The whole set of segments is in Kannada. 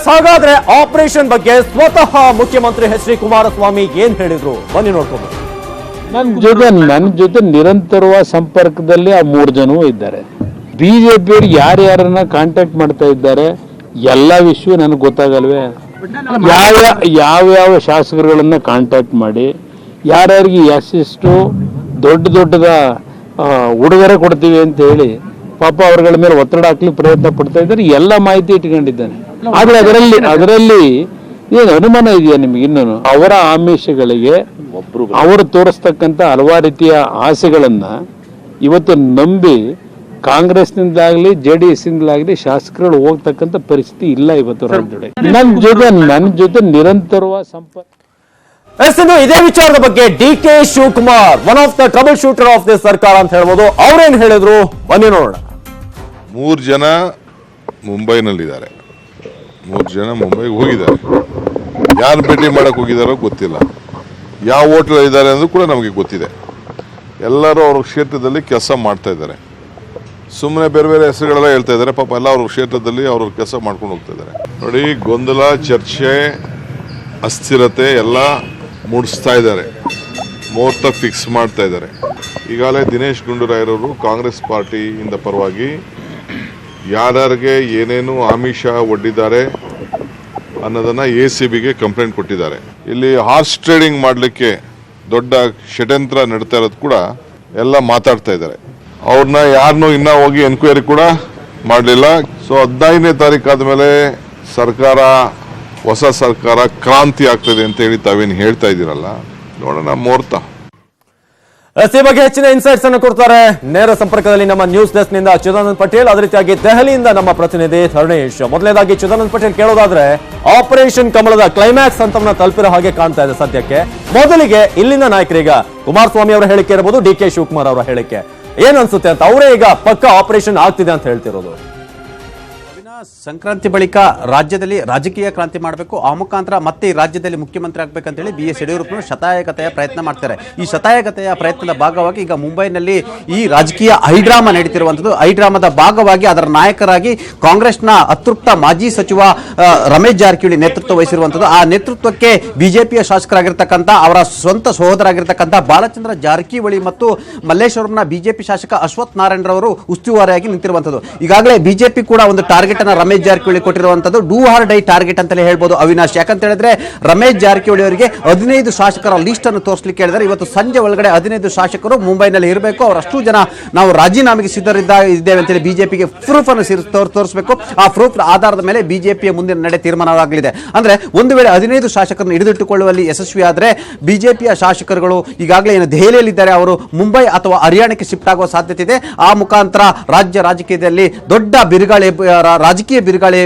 ಹಾಗಾದ್ರೆ ಆಪರೇಷನ್ ಬಗ್ಗೆ ಸ್ವತಃ ಮುಖ್ಯಮಂತ್ರಿ ಎಚ್ ಡಿ ಕುಮಾರಸ್ವಾಮಿ ಏನ್ ಹೇಳಿದ್ರು ಬನ್ನಿ ನೋಡ್ಕೊಂಡು. ನನ್ನ ಜೊತೆ ನಿರಂತರವಾದ ಸಂಪರ್ಕದಲ್ಲಿ ಆ 3 ಜನವೂ ಇದ್ದಾರೆ. ಬಿಜೆಪಿಯವರು ಯಾರ್ಯಾರನ್ನ ಕಾಂಟ್ಯಾಕ್ಟ್ ಮಾಡ್ತಾ ಇದ್ದಾರೆ ಎಲ್ಲ ವಿಷಯ ನನಗೆ ಗೊತ್ತಾಗಲ್ವೇ? ಯಾವ ಶಾಸಕರುಗಳನ್ನ ಕಾಂಟ್ಯಾಕ್ಟ್ ಮಾಡಿ ಯಾರ್ಯಾರಿಗೆ ಎಷ್ಟು ದೊಡ್ಡದ ಉಡುಗೊರೆ ಕೊಡ್ತೀವಿ ಅಂತ ಹೇಳಿ ಪಾಪ ಅವರುಗಳ ಮೇಲೆ ಒತ್ತಡ ಹಾಕ್ಲಿಕ್ಕೆ ಪ್ರಯತ್ನ ಪಡ್ತಾ ಇದ್ದಾರೆ. ಎಲ್ಲ ಮಾಹಿತಿ ಇಟ್ಕೊಂಡಿದ್ದಾನೆ. ಆದ್ರೆ ಅದರಲ್ಲಿ ಏನು ಅನುಮಾನ ಇದೆಯಾ ನಿಮ್ಗೆ? ಇನ್ನೂ ಅವರ ಆಮಿಷಗಳಿಗೆ ಅವರು ತೋರಿಸ್ತಕ್ಕಂಥ ಹಲವಾರು ರೀತಿಯ ಆಸೆಗಳನ್ನ ಇವತ್ತು ನಂಬಿ ಕಾಂಗ್ರೆಸ್ನಿಂದಾಗ್ಲಿ JDS ಇಂದಾಗ್ಲಿ ಶಾಸಕರು ಹೋಗ್ತಕ್ಕಂಥ ಪರಿಸ್ಥಿತಿ ಇಲ್ಲ ಇವತ್ತು. ನನ್ನ ಜೊತೆ ನಿರಂತರವಾದ ಸಂಪರ್ಕ. ಇದೇ ವಿಚಾರದ ಬಗ್ಗೆ DK Shivakumar one of the trouble shooter of the ಸರ್ಕಾರ ಅಂತ ಹೇಳ್ಬೋದು. ಅವ್ರೇನ್ ಹೇಳಿದ್ರು ಬನ್ನಿ ನೋಡೋಣ. 3 ಜನ ಮುಂಬೈನಲ್ಲಿದ್ದಾರೆ. 3 ಜನ ಮುಂಬೈಗೆ ಹೋಗಿದ್ದಾರೆ. ಯಾರು ಭೇಟಿ ಮಾಡಕ್ ಹೋಗಿದಾರೋ ಗೊತ್ತಿಲ್ಲ. ಯಾವ ಹೋಟ್ಲ್ ಇದ್ದಾರೆ ಅಂದ್ರೂ ಕೂಡ ನಮಗೆ ಗೊತ್ತಿದೆ. ಎಲ್ಲರೂ ಅವ್ರ ಕ್ಷೇತ್ರದಲ್ಲಿ ಕೆಲಸ ಮಾಡ್ತಾ ಇದ್ದಾರೆ. ಸುಮ್ಮನೆ ಬೇರೆ ಬೇರೆ ಹೆಸರುಗಳೆಲ್ಲ ಹೇಳ್ತಾ ಇದ್ದಾರೆ. ಪಾಪ ಎಲ್ಲ ಅವ್ರ ಕ್ಷೇತ್ರದಲ್ಲಿ ಅವ್ರ ಕೆಲಸ ಮಾಡ್ಕೊಂಡು ಹೋಗ್ತಾ ಇದ್ದಾರೆ. ನೋಡಿ, ಗೊಂದಲ, ಚರ್ಚೆ, ಅಸ್ಥಿರತೆ ಎಲ್ಲ ಮೂಡಿಸ್ತಾ ಇದ್ದಾರೆ. ಮುಹೂರ್ತ ಫಿಕ್ಸ್ ಮಾಡ್ತಾ ಇದ್ದಾರೆ. ಈಗಾಗಲೇ ದಿನೇಶ್ ಗುಂಡೂರಾಯರವರು ಕಾಂಗ್ರೆಸ್ ಪಾರ್ಟಿಯಿಂದ ಪರವಾಗಿ ಯಾರ್ಯಾರಿಗೆ ಏನೇನು ಆಮಿಷ ಒಡ್ಡಿದ್ದಾರೆ ಅನ್ನೋದನ್ನ ACBಗೆ ಕಂಪ್ಲೇಂಟ್ ಕೊಟ್ಟಿದ್ದಾರೆ. ಇಲ್ಲಿ ಹಾರ್ಸ್ ಟ್ರೇಡಿಂಗ್ ಮಾಡಲಿಕ್ಕೆ ದೊಡ್ಡ ಷಡ್ಯಂತ್ರ ನಡೀತಾ ಇರೋದು ಕೂಡ ಎಲ್ಲ ಮಾತಾಡ್ತಾ ಇದ್ದಾರೆ. ಅವ್ರನ್ನ ಯಾರನ್ನೂ ಇನ್ನೂ ಹೋಗಿ ಎನ್ಕ್ವೈರಿ ಕೂಡ ಮಾಡಲಿಲ್ಲ. ಸೊ 15ನೇ ತಾರೀಕು ಆದಮೇಲೆ ಹೊಸ ಸರ್ಕಾರ ಕ್ರಾಂತಿ ಆಗ್ತದೆ ಅಂತ ಹೇಳಿ ತಾವೇನು ಹೇಳ್ತಾ ಇದ್ದೀರಲ್ಲ, ನೋಡೋಣ ಮುಹೂರ್ತ. ಈ ಬಗ್ಗೆ ಹೆಚ್ಚಿನ ಇನ್ಸೈಟ್ಸ್ ಅನ್ನು ಕೊಡ್ತಾರೆ ನೇರ ಸಂಪರ್ಕದಲ್ಲಿ ನಮ್ಮ ನ್ಯೂಸ್ ಡೆಸ್ಕ್ ನಿಂದ ಚಿದಾನಂದ್ ಪಟೇಲ್, ಅದೇ ರೀತಿಯಾಗಿ ದೆಹಲಿಯಿಂದ ನಮ್ಮ ಪ್ರತಿನಿಧಿ ಧರಣೇಶ್. ಮೊದಲನೇದಾಗಿ ಚಿದಾನಂದ್ ಪಟೇಲ್ ಕೇಳೋದಾದ್ರೆ, ಆಪರೇಷನ್ ಕಮಲದ ಕ್ಲೈಮ್ಯಾಕ್ಸ್ ಹಂತವನ್ನ ತಲುಪಿರೋ ಹಾಗೆ ಕಾಣ್ತಾ ಇದೆ ಸದ್ಯಕ್ಕೆ. ಮೊದಲಿಗೆ ಇಲ್ಲಿನ ನಾಯಕರೀಗ ಕುಮಾರಸ್ವಾಮಿ ಅವರ ಹೇಳಿಕೆ ಇರಬಹುದು, DK ಶಿವಕುಮಾರ್ ಅವರ ಹೇಳಿಕೆ ಏನ್ ಅನ್ಸುತ್ತೆ ಅಂತ, ಅವರೇ ಈಗ ಪಕ್ಕ ಆಪರೇಷನ್ ಆಗ್ತಿದೆ ಅಂತ ಹೇಳ್ತಿರೋದು. ಸಂಕ್ರಾಂತಿ ಬಳಿಕ ರಾಜ್ಯದಲ್ಲಿ ರಾಜಕೀಯ ಕ್ರಾಂತಿ ಮಾಡಬೇಕು, ಆ ಮುಖಾಂತರ ಮತ್ತೆ ಈ ರಾಜ್ಯದಲ್ಲಿ ಮುಖ್ಯಮಂತ್ರಿ ಆಗ್ಬೇಕಂತೇಳಿ BS ಯಡಿಯೂರಪ್ಪನವರು ಶತಾಯಗತೆಯ ಪ್ರಯತ್ನ ಮಾಡ್ತಾರೆ. ಈ ಶತಾಯಗತೆಯ ಪ್ರಯತ್ನದ ಭಾಗವಾಗಿ ಈಗ ಮುಂಬೈನಲ್ಲಿ ಈ ರಾಜಕೀಯ ಹೈಡ್ರಾಮಾ ನಡೀತಿರುವಂಥದ್ದು. ಹೈಡ್ರಾಮಾದ ಭಾಗವಾಗಿ ಅದರ ನಾಯಕರಾಗಿ ಕಾಂಗ್ರೆಸ್ನ ಅತೃಪ್ತ ಮಾಜಿ ಸಚಿವ ರಮೇಶ್ ಜಾರಕಿಹೊಳಿ ನೇತೃತ್ವ ವಹಿಸಿರುವಂಥದ್ದು. ಆ ನೇತೃತ್ವಕ್ಕೆ ಬಿಜೆಪಿಯ ಶಾಸಕರಾಗಿರ್ತಕ್ಕಂಥ ಅವರ ಸ್ವಂತ ಸಹೋದರಾಗಿರ್ತಕ್ಕಂಥ ಬಾಲಚಂದ್ರ ಜಾರಕಿಹೊಳಿ ಮತ್ತು ಮಲ್ಲೇಶ್ವರಂನ ಬಿಜೆಪಿ ಶಾಸಕ ಅಶ್ವಥ್ ನಾರಾಯಣ್ ರವರು ಉಸ್ತುವಾರಿಯಾಗಿ ನಿಂತಿರುವಂಥದ್ದು. ಈಗಾಗಲೇ ಬಿಜೆಪಿ ಕೂಡ ಒಂದು ಟಾರ್ಗೆಟ್ ಅನ್ನ ರಮೇಶ್ ಜಾರಕಿಹೊಳಿ ಕೊಟ್ಟಿರುವಂತದ್ದು ಡೂ ಆರ್ ಡೈ ಟಾರ್ಗೆಟ್ ಅಂತಲೇ ಹೇಳ್ಬೋದು ಅವಿನಾಶ್. ಯಾಕಂತ ಹೇಳಿದ್ರೆ ರಮೇಶ್ ಜಾರಕಿಹೊಳಿ ಅವರಿಗೆ 15 ಶಾಸಕರ ಲಿಸ್ಟ್ ಅನ್ನು ತೋರಿಸಲಿಕ್ಕೆ ಹೇಳಿದ್ದಾರೆ. ಇವತ್ತು ಸಂಜೆ ಒಳಗಡೆ 15 ಶಾಸಕರು ಮುಂಬೈನಲ್ಲಿ ಇರಬೇಕು. ಅವರಷ್ಟು ಜನ ನಾವು ರಾಜೀನಾಮೆಗೆ ಸಿದ್ಧರಿದ್ದೇವೆ ಅಂತೇಳಿ ಬಿಜೆಪಿಗೆ ಪ್ರೂಫ್ ಅನ್ನು ತೋರಿಸಬೇಕು. ಆ ಪ್ರೂಫ್ ಆಧಾರದ ಮೇಲೆ ಬಿಜೆಪಿಯ ಮುಂದಿನ ನಡೆ ತೀರ್ಮಾನವಾಗಲಿದೆ. ಅಂದ್ರೆ ಒಂದು ವೇಳೆ 15 ಶಾಸಕರನ್ನು ಹಿಡಿದಿಟ್ಟುಕೊಳ್ಳುವಲ್ಲಿ ಯಶಸ್ವಿ ಆದರೆ ಬಿಜೆಪಿಯ ಶಾಸಕರುಗಳು ಈಗಾಗಲೇ ಏನು ದೆಹಲಿಯಲ್ಲಿದ್ದಾರೆ, ಅವರು ಮುಂಬೈ ಅಥವಾ ಹರಿಯಾಣಕ್ಕೆ ಶಿಫ್ಟ್ ಆಗುವ ಸಾಧ್ಯತೆ ಇದೆ. ಆ ಮುಖಾಂತರ ರಾಜಕೀಯದಲ್ಲಿ ದೊಡ್ಡ ರಾಜಕೀಯ ಬಿರುಗಾಳಿ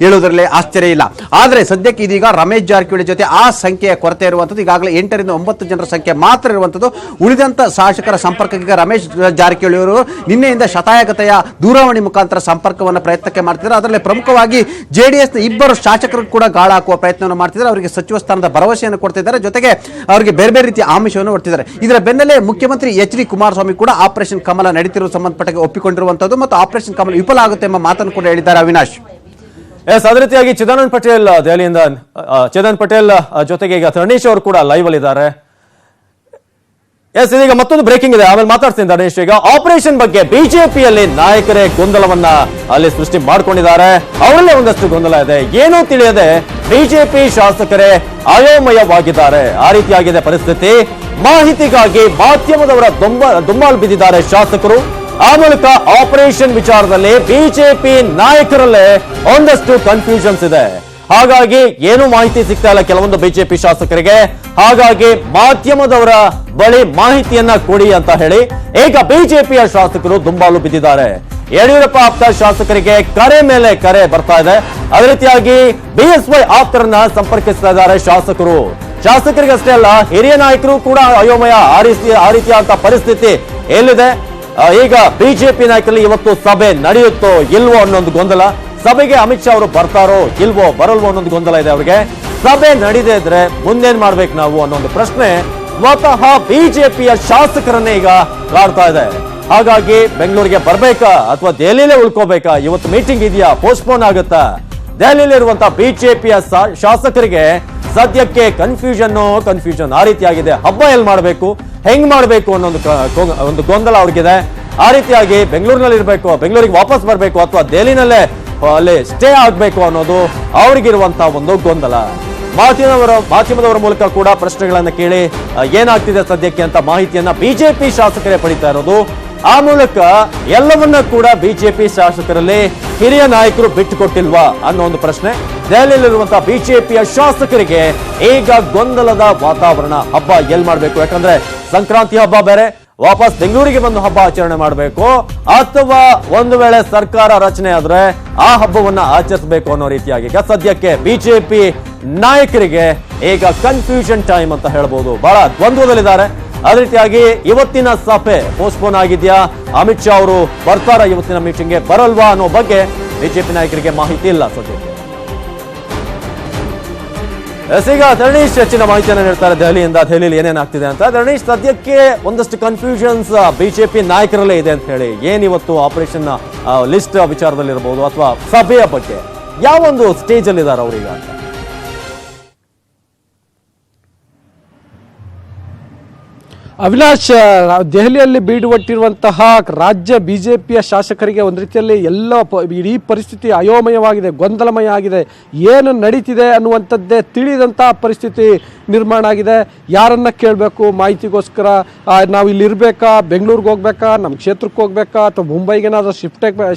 ಹೇಳುವುದರಲ್ಲಿ ಆಶ್ಚರ್ಯ ಇಲ್ಲ. ಆದರೆ ಸದ್ಯಕ್ಕೆ ಇದೀಗ ರಮೇಶ್ ಜಾರಕಿಹೊಳಿ ಜೊತೆ ಆ ಸಂಖ್ಯೆಯ ಕೊರತೆ ಇರುವಂಥದ್ದು. ಈಗಾಗಲೇ 8 ರಿಂದ 9 ಜನರ ಸಂಖ್ಯೆ ಮಾತ್ರ ಇರುವಂಥದ್ದು. ಉಳಿದಂತ ಶಾಸಕರ ಸಂಪರ್ಕಕ್ಕೆ ರಮೇಶ್ ಜಾರಕಿಹೊಳಿ ಅವರು ನಿನ್ನೆಯಿಂದ ಶತಾಯಗತೆಯ ದೂರವಾಣಿ ಮುಖಾಂತರ ಸಂಪರ್ಕವನ್ನು ಪ್ರಯತ್ನಕ್ಕೆ ಮಾಡ್ತಿದ್ದಾರೆ. ಅದರಲ್ಲಿ ಪ್ರಮುಖವಾಗಿ JDSನ 2 ಶಾಸಕರು ಕೂಡ ಗಾಳ ಹಾಕುವ ಪ್ರಯತ್ನವನ್ನು ಮಾಡ್ತಿದ್ದಾರೆ. ಅವರಿಗೆ ಸಚಿವ ಸ್ಥಾನದ ಭರವಸೆಯನ್ನು ಕೊಡ್ತಿದ್ದಾರೆ. ಜೊತೆಗೆ ಅವರಿಗೆ ಬೇರೆ ಬೇರೆ ರೀತಿಯ ಆಮಿಷವನ್ನು ಕೊಡ್ತಿದ್ದಾರೆ. ಇದರ ಬೆನ್ನಲ್ಲೇ ಮುಖ್ಯಮಂತ್ರಿ ಎಚ್ ಡಿ ಕುಮಾರಸ್ವಾಮಿ ಕೂಡ ಆಪರೇಷನ್ ಕಮಲ ನಡೀತಿರುವ ಸಂಬಂಧಪಟ್ಟ ಒಪ್ಪಿಕೊಂಡಿರುವಂತದ್ದು ಮತ್ತು ಆಪರೇಷನ್ ಕಮಲ ವಿಫಲ ಆಗುತ್ತೆ ಎಂಬ ಮಾತನ್ನು ಕೂಡ ಹೇಳಿದ್ದಾರೆ ಅವಿನಾಶ್. ಅದೇ ರೀತಿಯಾಗಿ ಚಿದಾನಂದ್ ಪಟೇಲ್ ದೆಹಲಿಯಿಂದ, ಚಿದಾನಂದ್ ಪಟೇಲ್ ಜೊತೆಗೆ ಈಗ ಧರಣೇಶ್ ಅವರು ಕೂಡ ಲೈವ್ ಅಲ್ಲಿ ಇದ್ದಾರೆ. ಇದೀಗ ಮತ್ತೊಂದು ಬ್ರೇಕಿಂಗ್ ಇದೆ, ಆಮೇಲೆ ಮಾತಾಡ್ತೀನಿ ಧರಣೇಶ್. ಈಗ ಆಪರೇಷನ್ ಬಗ್ಗೆ ಬಿಜೆಪಿಯಲ್ಲಿ ನಾಯಕರೇ ಗೊಂದಲವನ್ನ ಅಲ್ಲಿ ಸೃಷ್ಟಿ ಮಾಡ್ಕೊಂಡಿದ್ದಾರೆ. ಅವರಲ್ಲೇ ಒಂದಷ್ಟು ಗೊಂದಲ ಇದೆ, ಏನೂ ತಿಳಿಯದೆ ಬಿಜೆಪಿ ಶಾಸಕರೇ ಅಯೋಮಯವಾಗಿದ್ದಾರೆ. ಆ ರೀತಿಯಾಗಿದೆ ಪರಿಸ್ಥಿತಿ. ಮಾಹಿತಿಗಾಗಿ ಮಾಧ್ಯಮದವರ ದುಮ್ಮಾಲು ಬಿದ್ದಿದ್ದಾರೆ ಶಾಸಕರು. ಆ ಮೂಲಕ ಆಪರೇಷನ್ ವಿಚಾರದಲ್ಲಿ ಬಿಜೆಪಿ ನಾಯಕರಲ್ಲೇ ಒಂದಷ್ಟು ಕನ್ಫ್ಯೂಷನ್ಸ್ ಇದೆ. ಹಾಗಾಗಿ ಏನು ಮಾಹಿತಿ ಸಿಗ್ತಾ ಇಲ್ಲ ಕೆಲವೊಂದು ಬಿಜೆಪಿ ಶಾಸಕರಿಗೆ. ಹಾಗಾಗಿ ಮಾಧ್ಯಮದವರ ಬಳಿ ಮಾಹಿತಿಯನ್ನ ಕೊಡಿ ಅಂತ ಹೇಳಿ ಈಗ ಬಿಜೆಪಿಯ ಶಾಸಕರು ದುಂಬಾಲು ಬಿದ್ದಿದ್ದಾರೆ. ಯಡಿಯೂರಪ್ಪ ಆಪ್ತ ಶಾಸಕರಿಗೆ ಕರೆ ಮೇಲೆ ಕರೆ ಬರ್ತಾ ಇದೆ. ಅದೇ ರೀತಿಯಾಗಿ BSY ಆಪ್ತರನ್ನ ಸಂಪರ್ಕಿಸ್ತಾ ಇದ್ದಾರೆ ಶಾಸಕರು. ಶಾಸಕರಿಗಷ್ಟೇ ಅಲ್ಲ, ಹಿರಿಯ ನಾಯಕರು ಕೂಡ ಅಯೋಮಯ. ಆ ರೀತಿಯಾದಂತಹ ಪರಿಸ್ಥಿತಿ ಎಲ್ಲಿದೆ? ಈಗ ಬಿಜೆಪಿ ನಾಯಕರಲ್ಲಿ ಇವತ್ತು ಸಭೆ ನಡೆಯುತ್ತೋ ಇಲ್ವೋ ಅನ್ನೊಂದು ಗೊಂದಲ. ಸಭೆಗೆ ಅಮಿತ್ ಶಾ ಅವರು ಬರ್ತಾರೋ ಇಲ್ವೋ ಬರಲ್ವೋ ಅನ್ನೊಂದು ಗೊಂದಲ ಇದೆ ಅವರಿಗೆ. ಸಭೆ ನಡೀದೇ ಇದ್ರೆ ಮುಂದೇನ್ ಮಾಡ್ಬೇಕು ನಾವು ಅನ್ನೋ ಪ್ರಶ್ನೆ ಸ್ವತಃ ಬಿಜೆಪಿಯ ಶಾಸಕರನ್ನೇ ಈಗ ಕಾಡ್ತಾ ಇದೆ. ಹಾಗಾಗಿ ಬೆಂಗಳೂರಿಗೆ ಬರ್ಬೇಕಾ ಅಥವಾ ದೆಹಲಿಲೇ ಉಳ್ಕೋಬೇಕಾ? ಇವತ್ತು ಮೀಟಿಂಗ್ ಇದೆಯಾ, ಪೋಸ್ಟ್ಪೋನ್ ಆಗುತ್ತಾ? ದೆಹಲಿಯಲ್ಲಿರುವಂತಹ ಬಿಜೆಪಿಯ ಶಾಸಕರಿಗೆ ಸದ್ಯಕ್ಕೆ ಕನ್ಫ್ಯೂಷನ್ ಆ ರೀತಿಯಾಗಿದೆ. ಹಬ್ಬ ಎಲ್ಲಿ ಮಾಡಬೇಕು, ಹೆಂಗ್ ಮಾಡಬೇಕು ಅನ್ನೋ ಒಂದು ಗೊಂದಲ ಅವ್ರಿಗಿದೆ. ಆ ರೀತಿಯಾಗಿ ಬೆಂಗಳೂರಿನಲ್ಲಿ ಇರಬೇಕು, ಬೆಂಗಳೂರಿಗೆ ವಾಪಸ್ ಬರಬೇಕು, ಅಥವಾ ದೆಹಲಿನಲ್ಲೇ ಅಲ್ಲಿ ಸ್ಟೇ ಆಗಬೇಕು ಅನ್ನೋದು ಅವ್ರಿಗಿರುವಂತಹ ಒಂದು ಗೊಂದಲ. ಮಾಧ್ಯಮದವರ ಮೂಲಕ ಕೂಡ ಪ್ರಶ್ನೆಗಳನ್ನ ಕೇಳಿ ಏನಾಗ್ತಿದೆ ಸದ್ಯಕ್ಕೆ ಅಂತ ಮಾಹಿತಿಯನ್ನ ಬಿಜೆಪಿ ಶಾಸಕರೇ ಪಡಿತಾ ಇರೋದು. ಆ ಮೂಲಕ ಎಲ್ಲವನ್ನ ಕೂಡ ಬಿಜೆಪಿ ಶಾಸಕರಲ್ಲಿ ಹಿರಿಯ ನಾಯಕರು ಬಿಟ್ಟುಕೊಟ್ಟಿಲ್ವಾ ಅನ್ನೋ ಒಂದು ಪ್ರಶ್ನೆ. ದೆಹಲಿಯಲ್ಲಿರುವಂತಹ ಬಿಜೆಪಿಯ ಶಾಸಕರಿಗೆ ಈಗ ಗೊಂದಲದ ವಾತಾವರಣ. ಹಬ್ಬ ಎಲ್ಲಿ ಮಾಡಬೇಕು, ಯಾಕಂದ್ರೆ ಸಂಕ್ರಾಂತಿ ಹಬ್ಬ ಬೇರೆ, ವಾಪಸ್ ಬೆಂಗಳೂರಿಗೆ ಬಂದು ಹಬ್ಬ ಆಚರಣೆ ಮಾಡಬೇಕು, ಅಥವಾ ಒಂದು ವೇಳೆ ಸರ್ಕಾರ ರಚನೆ ಆದ್ರೆ ಆ ಹಬ್ಬವನ್ನ ಆಚರಿಸಬೇಕು ಅನ್ನೋ ರೀತಿಯಾಗಿ ಈಗ ಸದ್ಯಕ್ಕೆ ಬಿಜೆಪಿ ನಾಯಕರಿಗೆ ಈಗ ಕನ್ಫ್ಯೂಷನ್ ಟೈಮ್ ಅಂತ ಹೇಳ್ಬೋದು. ಬಹಳ ದ್ವಂದ್ವದಲ್ಲಿದ್ದಾರೆ. ಅದೇ ರೀತಿಯಾಗಿ ಇವತ್ತಿನ ಸಭೆ ಪೋಸ್ಟ್ಪೋನ್ ಆಗಿದ್ಯಾ, ಅಮಿತ್ ಶಾ ಅವರು ಬರ್ತಾರ ಇವತ್ತಿನ ಮೀಟಿಂಗ್ಗೆ, ಬರಲ್ವಾ ಅನ್ನೋ ಬಗ್ಗೆ ಬಿಜೆಪಿ ನಾಯಕರಿಗೆ ಮಾಹಿತಿ ಇಲ್ಲ ಸದ್ಯಕ್ಕೆ. ಈಗ ಧರಣೀಶ್ ಹೆಚ್ಚಿನ ಮಾಹಿತಿಯನ್ನು ನೀಡ್ತಾರೆ ದೆಹಲಿಯಿಂದ. ದೆಹಲಿಯಲ್ಲಿ ಏನೇನಾಗ್ತಿದೆ ಅಂತ. ಧರಣೀಶ್, ಸದ್ಯಕ್ಕೆ ಒಂದಷ್ಟು ಕನ್ಫ್ಯೂಷನ್ಸ್ ಬಿಜೆಪಿ ನಾಯಕರಲ್ಲೇ ಇದೆ ಅಂತ ಹೇಳಿ, ಏನಿವತ್ತು ಆಪರೇಷನ್ ಲಿಸ್ಟ್ ವಿಚಾರದಲ್ಲಿರ್ಬೋದು ಅಥವಾ ಸಭೆಯ ಬಗ್ಗೆ ಯಾವ ಒಂದು ಸ್ಟೇಜ್ ಅಲ್ಲಿ ಇದ್ದಾರೆ ಅವರೀಗ ಅಂತ? ಅವಿನಾಶ್, ದೆಹಲಿಯಲ್ಲಿ ಬೀಡುಬಟ್ಟಿರುವಂತಹ ರಾಜ್ಯ ಬಿಜೆಪಿಯ ಶಾಸಕರಿಗೆ ಒಂದು ರೀತಿಯಲ್ಲಿ ಇಡೀ ಪರಿಸ್ಥಿತಿ ಅಯೋಮಯವಾಗಿದೆ, ಗೊಂದಲಮಯ ಆಗಿದೆ. ಏನು ನಡೀತಿದೆ ಅನ್ನುವಂಥದ್ದೇ ತಿಳಿದಂತಹ ಪರಿಸ್ಥಿತಿ ನಿರ್ಮಾಣ ಆಗಿದೆ. ಯಾರನ್ನ ಕೇಳಬೇಕು ಮಾಹಿತಿಗೋಸ್ಕರ? ನಾವು ಇಲ್ಲಿ ಇರಬೇಕಾ, ಬೆಂಗಳೂರಿಗೆ ಹೋಗ್ಬೇಕಾ, ನಮ್ಮ ಕ್ಷೇತ್ರಕ್ಕೆ ಹೋಗ್ಬೇಕಾ, ಅಥವಾ ಮುಂಬೈಗೇನಾದರೂ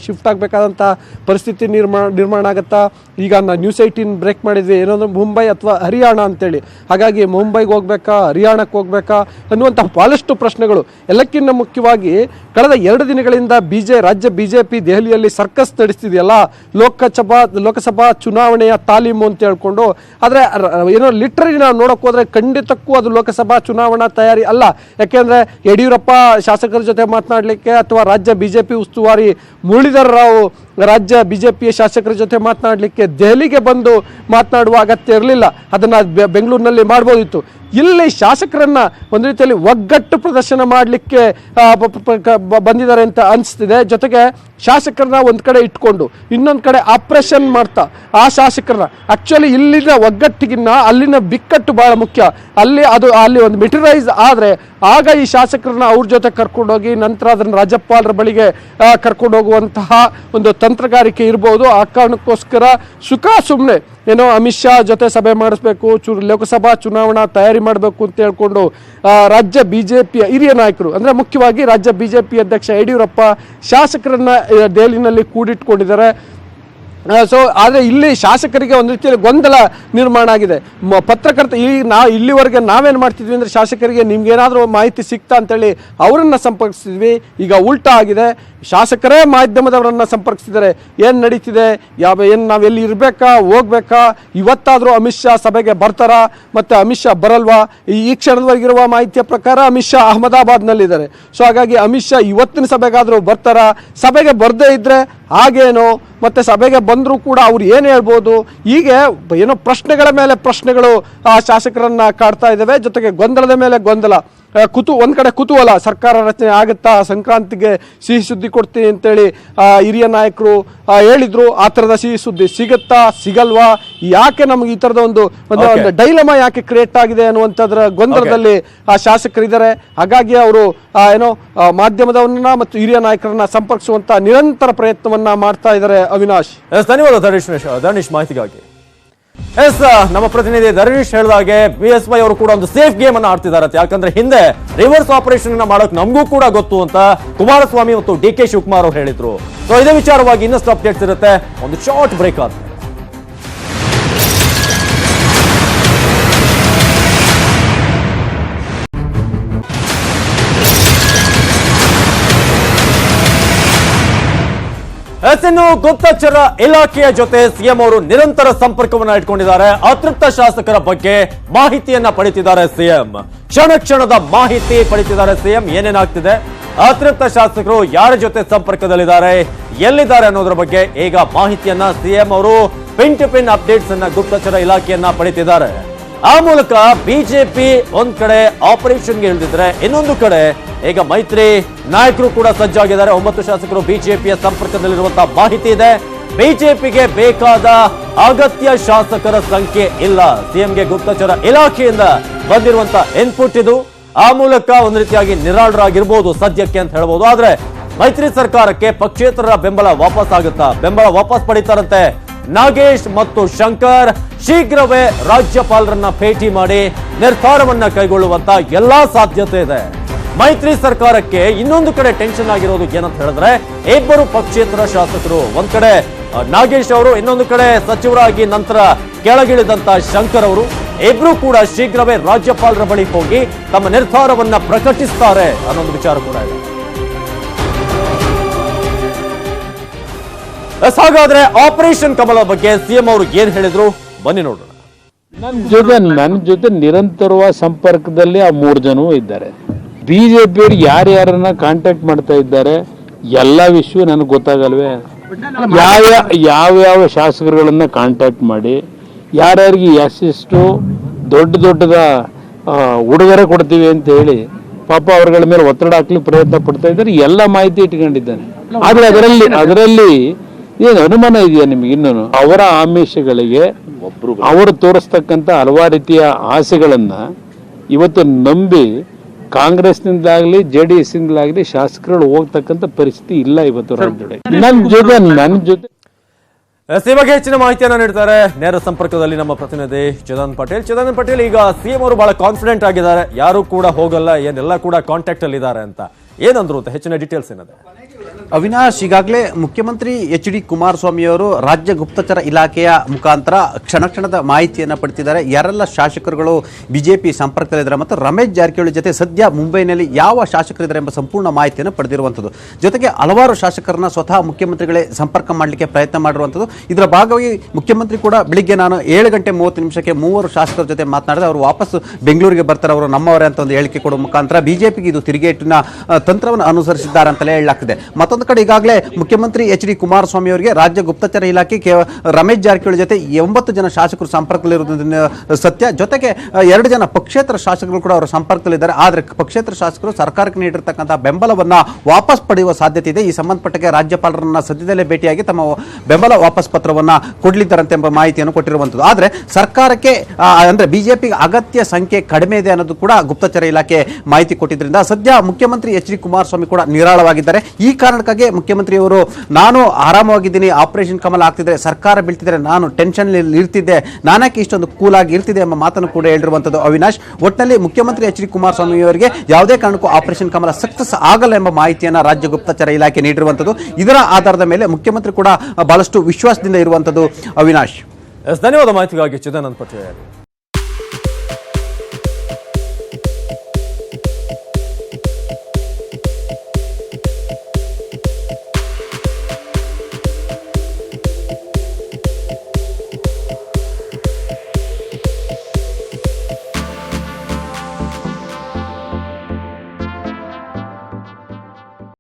ಶಿಫ್ಟ್ ಆಗಬೇಕಾದಂಥ ಪರಿಸ್ಥಿತಿ ನಿರ್ಮಾಣ ಆಗುತ್ತಾ? ಈಗ ನ್ಯೂಸ್ 18 ಬ್ರೇಕ್ ಮಾಡಿದ್ವಿ, ಏನಂದ್ರೆ ಮುಂಬೈ ಅಥವಾ ಹರಿಯಾಣ ಅಂತೇಳಿ. ಹಾಗಾಗಿ ಮುಂಬೈಗೆ ಹೋಗ್ಬೇಕಾ, ಹರಿಯಾಣಕ್ಕೆ ಹೋಗ್ಬೇಕಾ ಅನ್ನುವಂಥ ಬಹಳಷ್ಟು ಪ್ರಶ್ನೆಗಳು. ಎಲ್ಲಕ್ಕಿಂತ ಮುಖ್ಯವಾಗಿ ಕಳೆದ 2 ದಿನಗಳಿಂದ ರಾಜ್ಯ ಬಿಜೆಪಿ ದೆಹಲಿಯಲ್ಲಿ ಸರ್ಕಸ್ ನಡೆಸ್ತಿದೆಯಲ್ಲ, ಲೋಕಸಭಾ ಚುನಾವಣೆಯ ತಾಲೀಮು ಅಂತ ಹೇಳ್ಕೊಂಡು. ಆದರೆ ಏನೋ ಲಿಟ್ರಲಿ ನಾವು ನೋಡೋಕೆ ಹೋದ್ರೆ ಖಂಡಿತಕ್ಕೂ ಅದು ಲೋಕಸಭಾ ಚುನಾವಣಾ ತಯಾರಿ ಅಲ್ಲ. ಯಾಕೆಂದ್ರೆ ಯಡಿಯೂರಪ್ಪ ಶಾಸಕರ ಜೊತೆ ಮಾತನಾಡಲಿಕ್ಕೆ ಅಥವಾ ರಾಜ್ಯ ಬಿಜೆಪಿ ಉಸ್ತುವಾರಿ ಮುರಳೀಧರ್ ರಾವ್ ರಾಜ್ಯ ಬಿಜೆಪಿಯ ಶಾಸಕರ ಜೊತೆ ಮಾತನಾಡಲಿಕ್ಕೆ ದೆಹಲಿಗೆ ಬಂದು ಮಾತನಾಡುವ ಅಗತ್ಯ ಇರಲಿಲ್ಲ. ಅದನ್ನು ಬೆಂಗಳೂರಿನಲ್ಲಿ ಮಾಡ್ಬೋದಿತ್ತು. ಇಲ್ಲಿ ಶಾಸಕರನ್ನ ಒಂದು ರೀತಿಯಲ್ಲಿ ಒಗ್ಗಟ್ಟು ಪ್ರದರ್ಶನ ಮಾಡಲಿಕ್ಕೆ ಬಂದಿದ್ದಾರೆ ಅಂತ ಅನಿಸ್ತಿದೆ. ಜೊತೆಗೆ ಶಾಸಕರನ್ನ ಒಂದು ಕಡೆ ಇಟ್ಕೊಂಡು ಇನ್ನೊಂದು ಕಡೆ ಆಪರೇಷನ್ ಮಾಡ್ತಾ ಆ ಶಾಸಕರನ್ನ ಆಕ್ಚುಲಿ ಇಲ್ಲಿನ ಒಗ್ಗಟ್ಟಿಗಿನ್ನ ಅಲ್ಲಿನ ಬಿಕ್ಕಟ್ಟು ಬಹಳ ಮುಖ್ಯ. ಅಲ್ಲಿ ಒಂದು ಮೆಟೀರಿಯಲೈಸ್ ಆದರೆ ಆಗ ಈ ಶಾಸಕರನ್ನ ಅವ್ರ ಜೊತೆ ಕರ್ಕೊಂಡೋಗಿ ನಂತರ ಅದನ್ನು ರಾಜ್ಯಪಾಲರ ಬಳಿಗೆ ಕರ್ಕೊಂಡು ಹೋಗುವಂತಹ ಒಂದು ತಂತ್ರಗಾರಿಕೆ ಇರ್ಬೋದು. ಆ ಕಾರಣಕ್ಕೋಸ್ಕರ ಸುಮ್ಮನೆ ಏನೋ ಅಮಿತ್ ಶಾ ಜೊತೆ ಸಭೆ ಮಾಡಿಸ್ಬೇಕು, ಲೋಕಸಭಾ ಚುನಾವಣಾ ತಯಾರಿ ಮಾಡಬೇಕು ಅಂತ ಹೇಳ್ಕೊಂಡು ರಾಜ್ಯ ಬಿಜೆಪಿಯ ಹಿರಿಯ ನಾಯಕರು, ಅಂದರೆ ಮುಖ್ಯವಾಗಿ ರಾಜ್ಯ ಬಿಜೆಪಿ ಅಧ್ಯಕ್ಷ ಯಡಿಯೂರಪ್ಪ ಶಾಸಕರನ್ನ ದೆಹಲಿನಲ್ಲಿ ಕೂಡಿಟ್ಕೊಂಡಿದ್ದಾರೆ. ಆದರೆ ಇಲ್ಲಿ ಶಾಸಕರಿಗೆ ಒಂದು ರೀತಿಯಲ್ಲಿ ಗೊಂದಲ ನಿರ್ಮಾಣ ಆಗಿದೆ. ಪತ್ರಕರ್ತ ಇಲ್ಲಿವರೆಗೆ ನಾವೇನು ಮಾಡ್ತಿದ್ವಿ ಅಂದರೆ ಶಾಸಕರಿಗೆ ನಿಮ್ಗೇನಾದರೂ ಮಾಹಿತಿ ಸಿಗ್ತಾ ಅಂತೇಳಿ ಅವರನ್ನು ಸಂಪರ್ಕಿಸಿದ್ವಿ. ಈಗ ಉಲ್ಟಾ ಆಗಿದೆ, ಶಾಸಕರೇ ಮಾಧ್ಯಮದವರನ್ನು ಸಂಪರ್ಕಿಸಿದ್ದಾರೆ. ಏನು ನಡೀತಿದೆ, ನಾವೆಲ್ಲಿ ಇರಬೇಕಾ, ಹೋಗ್ಬೇಕಾ, ಇವತ್ತಾದರೂ ಅಮಿತ್ ಶಾ ಸಭೆಗೆ ಬರ್ತಾರಾ, ಮತ್ತು ಅಮಿತ್ ಶಾ ಬರಲ್ವಾ? ಈ ಕ್ಷಣದವರೆಗಿರುವ ಮಾಹಿತಿಯ ಪ್ರಕಾರ ಅಮಿತ್ ಶಾ ಅಹಮದಾಬಾದ್ನಲ್ಲಿದ್ದಾರೆ. ಹಾಗಾಗಿ ಅಮಿತ್ ಶಾ ಇವತ್ತಿನ ಸಭೆಗಾದರೂ ಬರ್ತಾರಾ? ಸಭೆಗೆ ಬರದೇ ಇದ್ದರೆ ಹಾಗೇನು? ಮತ್ತು ಸಭೆಗೆ ಬಂದರೂ ಕೂಡ ಅವ್ರು ಏನು ಹೇಳ್ಬೋದು? ಹೀಗೆ ಏನೋ ಪ್ರಶ್ನೆಗಳ ಮೇಲೆ ಪ್ರಶ್ನೆಗಳು ಆ ಶಾಸಕರನ್ನ ಕಾಡ್ತಾ ಇದ್ದಾವೆ. ಜೊತೆಗೆ ಗೊಂದಲದ ಮೇಲೆ ಗೊಂದಲ. ಒಂದು ಕಡೆ ಕುತೂಹಲ, ಸರ್ಕಾರ ರಚನೆ ಆಗುತ್ತಾ, ಸಂಕ್ರಾಂತಿಗೆ ಸಿಹಿ ಸುದ್ದಿ ಕೊಡ್ತೀನಿ ಅಂತೇಳಿ ಹಿರಿಯ ನಾಯಕರು ಹೇಳಿದ್ರು. ಆ ಥರದ ಸಿಹಿ ಸುದ್ದಿ ಸಿಗುತ್ತಾ, ಸಿಗಲ್ವಾ? ಯಾಕೆ ನಮ್ಗೆ ಈ ಥರದ ಒಂದು ಡೈಲಮಾ ಯಾಕೆ ಕ್ರಿಯೇಟ್ ಆಗಿದೆ ಅನ್ನುವಂಥದ್ರ ಗೊಂದಲದಲ್ಲಿ ಆ ಶಾಸಕರಿದ್ದಾರೆ. ಹಾಗಾಗಿ ಅವರು ಮಾಧ್ಯಮದವರನ್ನ ಮತ್ತು ಹಿರಿಯ ನಾಯಕರನ್ನ ಸಂಪರ್ಕಿಸುವಂತ ನಿರಂತರ ಪ್ರಯತ್ನವನ್ನ ಮಾಡ್ತಾ ಇದ್ದಾರೆ. ಅವಿನಾಶ್, ಧನ್ಯವಾದ ಧರಣೀಶ್ ಮಾಹಿತಿಗಾಗಿ. ನಮ್ಮ ಪ್ರತಿನಿಧಿ ಧರಣೀಶ್ ಹೇಳಿದಾಗೆ BSY ಅವರು ಕೂಡ ಒಂದು ಸೇಫ್ ಗೇಮ್ ಅನ್ನು ಆಡ್ತಿದ್ದಾರೆ. ಯಾಕಂದ್ರೆ ಹಿಂದೆ ರಿವರ್ಸ್ ಆಪರೇಷನ್ ಮಾಡೋಕೆ ನಮಗೂ ಕೂಡ ಗೊತ್ತು ಅಂತ ಕುಮಾರಸ್ವಾಮಿ ಮತ್ತು DK ಶಿವಕುಮಾರ್ ಅವರು ಹೇಳಿದ್ರು. ಸೊ ಇದೇ ವಿಚಾರವಾಗಿ ಇನ್ನಷ್ಟು ಅಪ್ಡೇಟ್ಸ್ ಇರುತ್ತೆ. ಒಂದು ಶಾರ್ಟ್ ಬ್ರೇಕ್ ಆದ ಇನ್ನು ಗುಪ್ತಚರ ಇಲಾಖೆಯ ಜೊತೆ ಸಿಎಂ ಅವರು ನಿರಂತರ ಸಂಪರ್ಕವನ್ನ ಇಟ್ಕೊಂಡಿದ್ದಾರೆ. ಅತೃಪ್ತ ಶಾಸಕರ ಬಗ್ಗೆ ಮಾಹಿತಿಯನ್ನ ಪಡಿತಿದ್ದಾರೆ ಸಿಎಂ. ಕ್ಷಣದ ಮಾಹಿತಿ ಪಡಿತಿದ್ದಾರೆ ಸಿಎಂ. ಏನೇನಾಗ್ತಿದೆ, ಅತೃಪ್ತ ಶಾಸಕರು ಯಾರ ಜೊತೆ ಸಂಪರ್ಕದಲ್ಲಿದ್ದಾರೆ, ಎಲ್ಲಿದ್ದಾರೆ ಅನ್ನೋದ್ರ ಬಗ್ಗೆ ಈಗ ಮಾಹಿತಿಯನ್ನ ಸಿಎಂ ಅವರು ಪಿನ್ ಟು ಪಿನ್ ಅಪ್ಡೇಟ್ಸ್ ಅನ್ನ ಗುಪ್ತಚರ ಇಲಾಖೆಯನ್ನ ಪಡಿತಿದ್ದಾರೆ. ಆ ಮೂಲಕ ಬಿಜೆಪಿ ಒಂದ್ ಕಡೆ ಆಪರೇಷನ್ಗೆ ಇಳಿದಿದ್ರೆ, ಇನ್ನೊಂದು ಕಡೆ ಈಗ ಮೈತ್ರಿ ನಾಯಕರು ಕೂಡ ಸಜ್ಜಾಗಿದ್ದಾರೆ. 9 ಶಾಸಕರು ಬಿಜೆಪಿಯ ಸಂಪರ್ಕದಲ್ಲಿರುವಂತಹ ಮಾಹಿತಿ ಇದೆ. ಬಿಜೆಪಿಗೆ ಬೇಕಾದ ಅಗತ್ಯ ಶಾಸಕರ ಸಂಖ್ಯೆ ಇಲ್ಲ. ಸಿಎಂಗೆ ಗುಪ್ತಚರ ಇಲಾಖೆಯಿಂದ ಬಂದಿರುವಂತ ಇನ್ಪುಟ್ ಇದು. ಆ ಮೂಲಕ ಒಂದು ರೀತಿಯಾಗಿ ನಿರಾಳರಾಗಿರ್ಬೋದು ಸದ್ಯಕ್ಕೆ ಅಂತ ಹೇಳ್ಬೋದು. ಆದ್ರೆ ಮೈತ್ರಿ ಸರ್ಕಾರಕ್ಕೆ ಪಕ್ಷೇತರರ ಬೆಂಬಲ ವಾಪಸ್ ಆಗುತ್ತಾ? ಬೆಂಬಲ ವಾಪಸ್ ಪಡಿತಾರಂತೆ ನಾಗೇಶ್ ಮತ್ತು ಶಂಕರ್. ಶೀಘ್ರವೇ ರಾಜ್ಯಪಾಲರನ್ನ ಭೇಟಿ ಮಾಡಿ ನಿರ್ಧಾರವನ್ನ ಕೈಗೊಳ್ಳುವಂತ ಎಲ್ಲಾ ಸಾಧ್ಯತೆ ಇದೆ. ಮೈತ್ರಿ ಸರ್ಕಾರಕ್ಕೆ ಇನ್ನೊಂದು ಕಡೆ ಟೆನ್ಷನ್ ಆಗಿರೋದು ಏನಂತ ಹೇಳಿದ್ರೆ, ಇಬ್ಬರು ಪಕ್ಷೇತರ ಶಾಸಕರು, ಒಂದ್ ಕಡೆ ನಾಗೇಶ್ ಅವರು, ಇನ್ನೊಂದು ಕಡೆ ಸಚಿವರಾಗಿ ನಂತರ ಕೆಳಗಿಳಿದಂತ ಶಂಕರ್ ಅವರು, ಇಬ್ರು ಕೂಡ ಶೀಘ್ರವೇ ರಾಜ್ಯಪಾಲರ ಬಳಿ ಹೋಗಿ ತಮ್ಮ ನಿರ್ಧಾರವನ್ನ ಪ್ರಕಟಿಸ್ತಾರೆ ಅನ್ನೊಂದು ವಿಚಾರ ಕೂಡ ಇದೆ. ಹಾಗಾದ್ರೆ ಆಪರೇಷನ್ ಕಮಲ ಬಗ್ಗೆ ಸಿಎಂ ಅವರು ಏನ್ ಹೇಳಿದ್ರು ಬನ್ನಿ ನೋಡೋಣ. ನನ್ನ ಜೊತೆ ನಿರಂತರವಾದ ಸಂಪರ್ಕದಲ್ಲಿ ಆ 3 ಜನವೂ ಇದ್ದಾರೆ. ಬಿಜೆಪಿಯವರು ಯಾರ್ಯಾರನ್ನ ಕಾಂಟ್ಯಾಕ್ಟ್ ಮಾಡ್ತಾ ಇದ್ದಾರೆ ಎಲ್ಲ ವಿಷಯ ನನಗೆ ಗೊತ್ತಾಗಲ್ವೇ? ಯಾವ್ಯಾವ ಶಾಸಕರುಗಳನ್ನ ಕಾಂಟ್ಯಾಕ್ಟ್ ಮಾಡಿ ಯಾರ್ಯಾರಿಗೆ ಎಷ್ಟು ದೊಡ್ಡದ ಉಡುಗೊರೆ ಕೊಡ್ತೀವಿ ಅಂತ ಹೇಳಿ ಪಾಪ ಅವರುಗಳ ಮೇಲೆ ಒತ್ತಡ ಹಾಕ್ಲಿಕ್ಕೆ ಪ್ರಯತ್ನ ಪಡ್ತಾ ಇದ್ದಾರೆ. ಎಲ್ಲ ಮಾಹಿತಿ ಇಟ್ಕೊಂಡಿದ್ದಾನೆ. ಆದ್ರೆ ಅದರಲ್ಲಿ ಏನು ಅನುಮಾನ ಇದೆಯಾ ನಿಮ್ಗೆ? ಇನ್ನೂ ಅವರ ಆಮಿಷಗಳಿಗೆ ಅವರು ತೋರಿಸ್ತಕ್ಕಂಥ ಹಲವಾರು ರೀತಿಯ ಆಸೆಗಳನ್ನ ಇವತ್ತು ನಂಬಿ ಕಾಂಗ್ರೆಸ್ನಿಂದಾಗ್ಲಿ JDS ಇಂದಾಗ್ಲಿ ಶಾಸಕರು ಹೋಗ್ತಕ್ಕಂಥ ಪರಿಸ್ಥಿತಿ ಇಲ್ಲ ಇವತ್ತು ರಾಜ್ಯದಲ್ಲಿ. ನನ್ನ ಜೊತೆ ಈ ಬಗ್ಗೆ ಹೆಚ್ಚಿನ ಮಾಹಿತಿಯನ್ನ ನೀಡ್ತಾರೆ ನೇರ ಸಂಪರ್ಕದಲ್ಲಿ ನಮ್ಮ ಪ್ರತಿನಿಧಿ ಚೇತನ್ ಪಟೇಲ್. ಚೇತನ್ ಪಟೇಲ್, ಈಗ ಸಿಎಂ ಅವರು ಬಹಳ ಕಾನ್ಫಿಡೆಂಟ್ ಆಗಿದ್ದಾರೆ, ಯಾರು ಕೂಡ ಹೋಗಲ್ಲ, ಏನೆಲ್ಲ ಕೂಡ ಕಾಂಟ್ಯಾಕ್ಟ್ ಅಲ್ಲಿ ಇದ್ದಾರೆ ಅಂತ ಏನಂದ್ರು ಅಂತ ಹೆಚ್ಚಿನ ಡೀಟೇಲ್ಸ್ ಏನಿದೆ? ಅವಿನಾಶ್, ಈಗಾಗಲೇ ಮುಖ್ಯಮಂತ್ರಿ HD ಕುಮಾರಸ್ವಾಮಿ ಅವರು ರಾಜ್ಯ ಗುಪ್ತಚರ ಇಲಾಖೆಯ ಮುಖಾಂತರ ಕ್ಷಣದ ಮಾಹಿತಿಯನ್ನು ಪಡೆದಿದ್ದಾರೆ. ಯಾರೆಲ್ಲ ಶಾಸಕರುಗಳು ಬಿಜೆಪಿ ಸಂಪರ್ಕದಲ್ಲಿದ್ದಾರೆ ಮತ್ತು ರಮೇಶ್ ಜಾರಕಿಹೊಳಿ ಜೊತೆ ಸದ್ಯ ಮುಂಬೈನಲ್ಲಿ ಯಾವ ಶಾಸಕರಿದ್ದಾರೆ ಎಂಬ ಸಂಪೂರ್ಣ ಮಾಹಿತಿಯನ್ನು ಪಡೆದಿರುವಂಥದ್ದು. ಜೊತೆಗೆ ಹಲವಾರು ಶಾಸಕರನ್ನ ಸ್ವತಃ ಮುಖ್ಯಮಂತ್ರಿಗಳೇ ಸಂಪರ್ಕ ಮಾಡಲಿಕ್ಕೆ ಪ್ರಯತ್ನ ಮಾಡಿರುವಂಥದ್ದು. ಇದರ ಭಾಗವಾಗಿ ಮುಖ್ಯಮಂತ್ರಿ ಕೂಡ ಬೆಳಿಗ್ಗೆ ನಾನು 7:30 3 ಶಾಸಕರ ಜೊತೆ ಮಾತನಾಡಿದೆ. ಅವರು ವಾಪಸ್ ಬೆಂಗಳೂರಿಗೆ ಬರ್ತಾರೆ, ಅವರು ನಮ್ಮವರೇ ಅಂತ ಒಂದು ಹೇಳಿಕೆ ಕೊಡುವ ಮುಖಾಂತರ ಬಿಜೆಪಿಗೆ ಇದು ತಿರುಗೇಟಿನ ತಂತ್ರವನ್ನು ಅನುಸರಿಸಿದ್ದಾರೆ ಅಂತಲೇ ಹೇಳಲಾಗ್ತಿದೆ. ಮತ್ತೊಂದು ಕಡೆ ಈಗಾಗಲೇ ಮುಖ್ಯಮಂತ್ರಿ HD ಕುಮಾರಸ್ವಾಮಿ ಅವರಿಗೆ ರಾಜ್ಯ ಗುಪ್ತಚರ ಇಲಾಖೆ ರಮೇಶ್ ಜಾರಕಿಹೊಳಿ ಜೊತೆ 9 ಜನ ಶಾಸಕರು ಸಂಪರ್ಕದಲ್ಲಿರುವುದನ್ನು ಸತ್ಯ. ಜೊತೆಗೆ 2 ಜನ ಪಕ್ಷೇತರ ಶಾಸಕರು ಕೂಡ ಅವರ ಸಂಪರ್ಕದಲ್ಲಿದ್ದಾರೆ. ಆದರೆ ಪಕ್ಷೇತರ ಶಾಸಕರು ಸರ್ಕಾರಕ್ಕೆ ನೀಡಿರ್ತಕ್ಕಂಥ ಬೆಂಬಲವನ್ನ ವಾಪಸ್ ಪಡೆಯುವ ಸಾಧ್ಯತೆ ಇದೆ. ಈ ಸಂಬಂಧಪಟ್ಟಕ್ಕೆ ರಾಜ್ಯಪಾಲರನ್ನ ಸದ್ಯದಲ್ಲೇ ಭೇಟಿಯಾಗಿ ತಮ್ಮ ಬೆಂಬಲ ವಾಪಸ್ ಪತ್ರವನ್ನ ಕೊಡಲಿದ್ದಾರಂತೆ ಎಂಬ ಮಾಹಿತಿಯನ್ನು ಕೊಟ್ಟಿರುವಂಥದ್ದು. ಆದರೆ ಸರ್ಕಾರಕ್ಕೆ ಅಂದ್ರೆ ಬಿಜೆಪಿಗೆ ಅಗತ್ಯ ಸಂಖ್ಯೆ ಕಡಿಮೆ ಇದೆ ಅನ್ನೋದು ಕೂಡ ಗುಪ್ತಚರ ಇಲಾಖೆ ಮಾಹಿತಿ ಕೊಟ್ಟಿದ್ದರಿಂದ ಸದ್ಯ ಮುಖ್ಯಮಂತ್ರಿ HD ಕುಮಾರಸ್ವಾಮಿ ಕೂಡ ನಿರಾಳವಾಗಿದ್ದಾರೆ. ಈ ಕಾರಣಕ್ಕಾಗಿ ಮುಖ್ಯಮಂತ್ರಿಯವರು ನಾನು ಆರಾಮವಾಗಿದ್ದೀನಿ, ಆಪರೇಷನ್ ಕಮಲ ಆಗ್ತಿದ್ರೆ, ಸರ್ಕಾರ ಬೀಳ್ತಿದ್ರೆ ನಾನು ಟೆನ್ಷನ್ ಇರ್ತಿದ್ದೆ, ನಾನಕ್ಕೆ ಇಷ್ಟೊಂದು ಕೂಲ್ ಆಗಿ ಇರ್ತಿದೆ ಎಂಬ ಮಾತನ್ನು ಕೂಡ ಹೇಳಿರುವಂಥದ್ದು. ಅವಿನಾಶ್, ಒಟ್ಟಿನಲ್ಲಿ ಮುಖ್ಯಮಂತ್ರಿ HD ಕುಮಾರಸ್ವಾಮಿ ಅವರಿಗೆ ಯಾವುದೇ ಕಾರಣಕ್ಕೂ ಆಪರೇಷನ್ ಕಮಲ ಸಕ್ಸಸ್ ಆಗಲ್ಲ ಎಂಬ ಮಾಹಿತಿಯನ್ನು ರಾಜ್ಯ ಗುಪ್ತಚರ ಇಲಾಖೆ ನೀಡಿರುವಂಥದ್ದು. ಇದರ ಆಧಾರದ ಮೇಲೆ ಮುಖ್ಯಮಂತ್ರಿ ಕೂಡ ಬಹಳಷ್ಟು ವಿಶ್ವಾಸದಿಂದ ಇರುವಂಥದ್ದು. ಅವಿನಾಶ್, ಧನ್ಯವಾದ ಮಾಹಿತಿಗಾಗಿ ಚೇತನ್ ಪಟೇಲ್.